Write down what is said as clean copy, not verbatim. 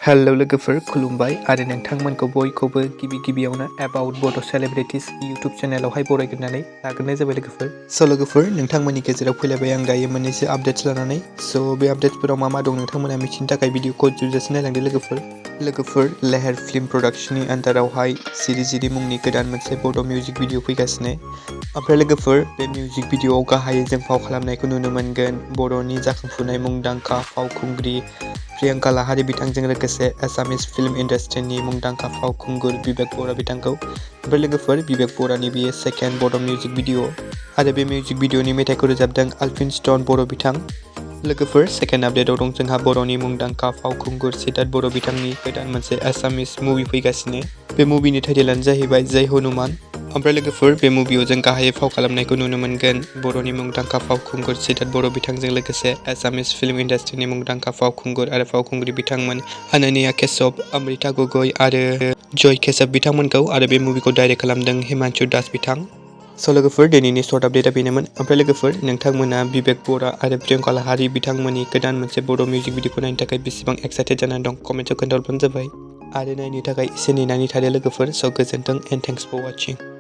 Hello लोगोफोर खुलुमबाय आरो नोंथांमोनखौ बयखौबो गिबियावनो एबाउट बड' सेलिब्रिटिस इउट्यूब चेनेलावहाय बरायग्रोनानै लाग्रोनाय जाबाय लोगोफोर। स' लोगोफोर नोंथांमोननि गेजेराव फैलायबाय आं दायो मोननैसो आपडेट्स लानानै। स' बे आपडेट्सफोराव मा दं नोंथांमोना मिथिनो थाखाय भिडिअखौ जोबजासिम नायलांदो लोगोफोर लेहेर फिल्म प्रडाक्शननि आन्दारावहाय सिरि मुंनि गोदान मोनसे बड' मिउजिक भिडिअ फैगासिनो। ओमफ्राय लोगोफोर बे मिउजिक भिडिअआव गाहायै जों फाव खालामनायखौ नुनो मोनगोन बर'नि जाखांफुनाय मुंदांखा फावखुंग्रि प्रियंका लाहारी बिथांजों लोगोसे एसामिस फिल्म इन्डास्ट्रिनि मुंदांखा फावखुंगुर विवेक बरा बिथांखौ। ओमफ्राय लोगोफोर विवेक बरानि बेयो सेकेन्ड बड' मिउजिक भिडिअ आरो बे मिउजिक भिडिअनि मेथाइखौ रोजाबदों अल्फिनस्टन बर' बिथां। लोगोफोर सेकेन्ड आपडेटआव दं जोंहा बर'नि मुंदांखा फावखुंगुर सिद्धार्थ बर' बिथांनि गोदान मोनसे एसामिस मुभि फैगासिनो। बे मुभिनि टाइटेलानो जाहैबाय जय हनुमान। ओमफ्राय लोगोफोर बे मुभियाव जों गाहायै फाव खालामनायखौ नुनो मोनगोन बर'नि मुंदांखा फावखुंगुर सिद्धार्थ बर' बिथांजों लोगोसे एसामिस फिल्म इन्डास्ट्रिनि मुंदांखा फावखुंगुर आरो फावखुंग्रि बिथांमोन अनन्या केशव, अमृता गगৈ आरो जय केशव बिथांमोनखौ। आरो बे मुभिखौ डाइरेक्ट खालामदों हिमांशु दास बिथां। स' लोगोफोर दिनैनि सर्ट आपडेटआ बेनोमोन। ओमफ्राय लोगोफोर नोंथांमोना विवेक बरा आरो प्रियंका लाहारी बिथांमोननि गोदान मोनसे बड' मिउजिक भिडिअखौ नायनो थाखाय बेसेबां एक्साइटेड जानानै दं कमेन्टआव खोन्थाहरबानो जाबाय। आरो नायनो थाखाय एसे नेनानै थादो लोगोफोर। स' गोजोन्थों एन्ड थेंक्स फर वाचिं।